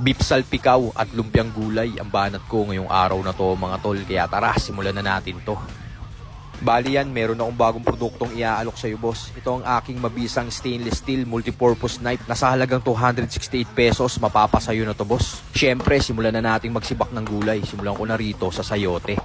Beef salpikaw at lumpiang gulay ang banat ko ngayong araw na to mga tol. Kaya tara, simulan na natin to. Bali yan, meron akong bagong produktong iaalok sa'yo boss. Ito ang aking mabisang stainless steel multipurpose knife na sa halagang 268 pesos. Mapapasayo na to boss. Syempre, simulan na nating magsibak ng gulay. Simulan ko na rito sa sayote.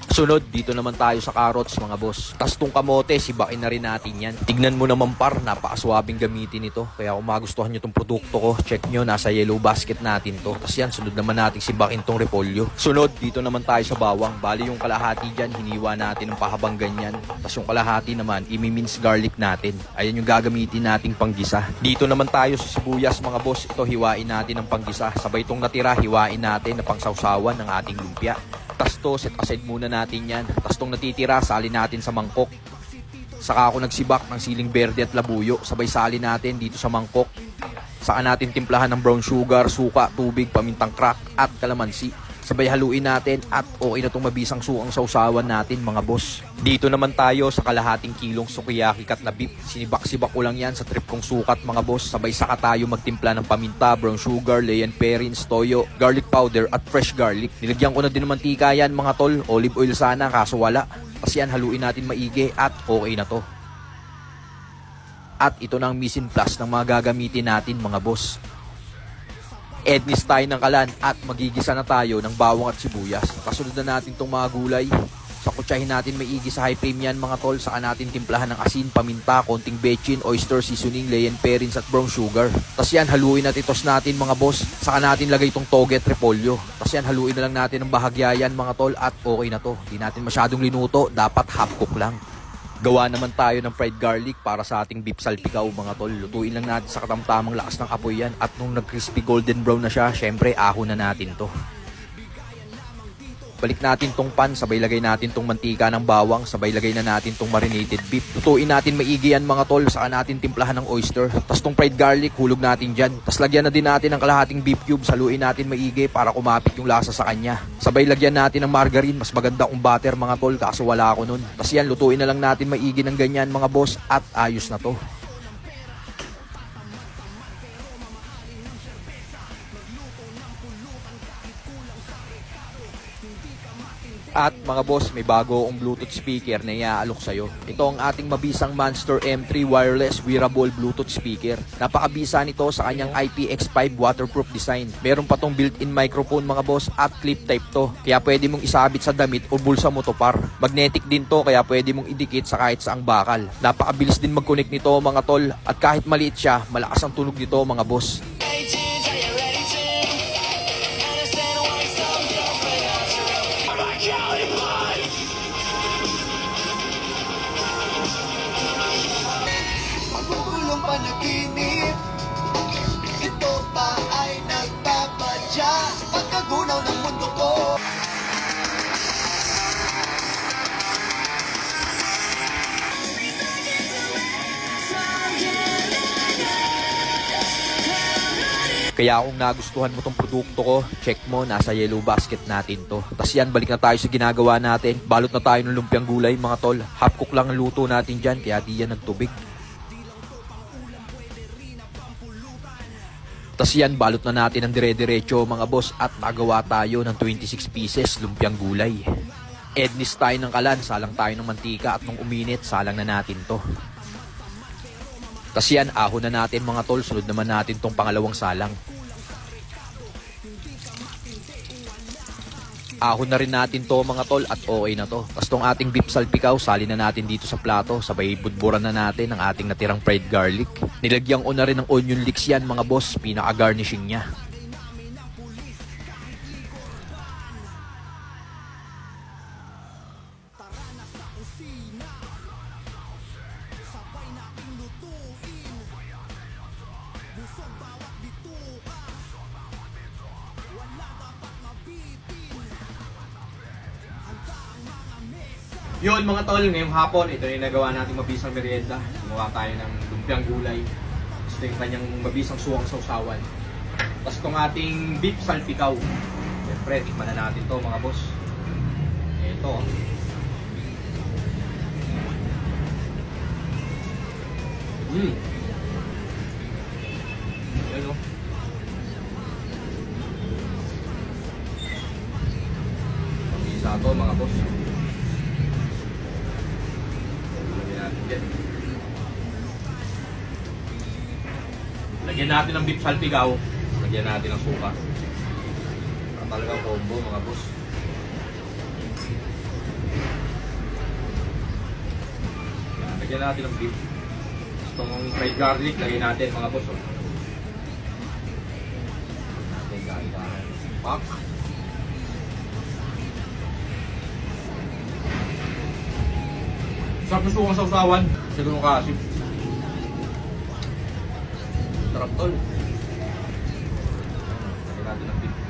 Sunod, dito naman tayo sa carrots mga boss. Tas tong kamote, sibakin na rin natin yan. Tignan mo naman par, napakaswabing gamitin ito. Kaya kung magustuhan nyo tong produkto ko, check nyo, nasa yellow basket natin to. Tas yan, sunod naman natin sibakin tong repolyo. Sunod, dito naman tayo sa bawang. Bali yung kalahati dyan, hiniwa natin ng pahabang ganyan. Tas yung kalahati naman, imi-mince garlic natin. Ayan yung gagamitin nating panggisa. Dito naman tayo sa sibuyas mga boss. Ito, hiwain natin ng panggisa. Sabay itong natira, hiwain natin na pangsawsawan ng ating lumpia. Tas to, set aside muna natin yan. Tas tong natitira, salin natin sa mangkok. Saka ako nagsibak ng siling berde at labuyo. Sabay salin natin dito sa mangkok. Saka natin timplahan ng brown sugar, suka, tubig, pamintang crack at kalamansi. Sabay haluin natin at okay na itong mabisang suang sausawan natin mga boss. Dito naman tayo sa kalahating kilong sukiyaki cut na beef. Sinibak-sibak ko lang yan sa trip kong sukat mga boss. Sabay saka tayo magtimpla ng paminta, brown sugar, cayenne perins, toyo, garlic powder at fresh garlic. Nilagyan ko na din ng mantika yan mga tol. Olive oil sana kaso wala. Kasi yan haluin natin maigi at okay na to. At ito na ang mise en place ng mga gagamitin natin mga boss. Ednis tayo ng kalan at magigisa na tayo ng bawang at sibuyas. Kasunod na natin itong mga gulay. Sakutsahin natin maigi sa high flame yan mga tol. Saka natin timplahan ng asin, paminta, konting bechin, oyster seasoning, cayenne perins at brown sugar. Tapos yan haluin at itos natin mga boss. Saka natin lagay itong toge at repolyo. Tapos yan haluin na lang natin ng bahagya yan mga tol at okay na to. Di natin masyadong linuto, dapat half cook lang. Gawa naman tayo ng fried garlic para sa ating beef salpikaw mga tol. Lutuin lang natin sa katamtamang lakas ng apoy yan. At nung nag-crispy golden brown na siya, syempre ahon na natin to. Balik natin tong pan, sabay lagay natin tong mantika ng bawang, sabay lagay na natin tong marinated beef. Lutuin natin maigi yan mga tol, saka natin timplahan ng oyster. Tapos tong fried garlic, hulog natin dyan. Tapos lagyan na din natin ng kalahating beef cubes, haluin natin maigi para kumapit yung lasa sa kanya. Sabay lagyan natin ng margarine, mas maganda kung butter mga tol, kaso wala ako nun. Tapos yan, lutuin na lang natin maigi ng ganyan mga boss at ayos na to. At mga boss, may bago akong Bluetooth speaker na iaalok sa'yo. Ito ang ating mabisang Monster M3 wireless wearable Bluetooth speaker. Napakabisa nito sa kanyang IPX5 waterproof design. Meron pa tong built-in microphone mga boss at clip type to. Kaya pwede mong isabit sa damit o bulsa mo to par. Magnetic din to kaya pwede mong idikit sa kahit saang bakal. Napakabilis din mag-connect nito mga tol. At kahit maliit siya, malakas ang tunog nito mga boss. Magugulong panaginip, ito pa ay nagpapadya sa pagkagunaw ng mundo ko. Kaya kung nagustuhan mo tong produkto ko, check mo, nasa yellow basket natin to. Tapos yan, balik na tayo sa ginagawa natin. Balot na tayo ng lumpiang gulay mga tol. Half cook lang ang luto natin dyan, kaya di yan ng tubig. Tapos yan, balot na natin ng dire-diretso mga boss at nagawa tayo ng 26 pieces lumpiang gulay. Ednis tayo ng kalan, salang tayo ng mantika at nung uminit, salang na natin to. Tapos yan, ahon na natin mga tol, sunod naman natin tong pangalawang salang. Ahon na rin natin to mga tol at okay na to. Tapos tong ating beef salpikaw, salin na natin dito sa plato. Sabay budburan na natin ang ating natirang fried garlic. Nilagyan ko na rin ng onion leeks yan mga boss, pinaka-garnishing niya. Yun mga tol, ngayong hapon, ito yung nagawa natin mabisang merienda. Gumawa tayo ng lumpiang gulay. Gusto yung kanyang mabisang suwang sausawan. Tapos itong ating beef salpikaw. Siyempre, tikman na natin to mga boss. Ito. Yan o. combo mga boss. Lagyan natin yan. Lagyan natin ng beef salpigaw. Lagyan natin ng suka. Para talagang combo mga boss. Yan, lagyan natin ng beef. Itong fried garlic, lagyan natin mga boss. Oh. Natin gano'n. Pak. Sarap na sukang sausawan. Sa ganun kasi. Sarap tol. Lagyan natin ng beef.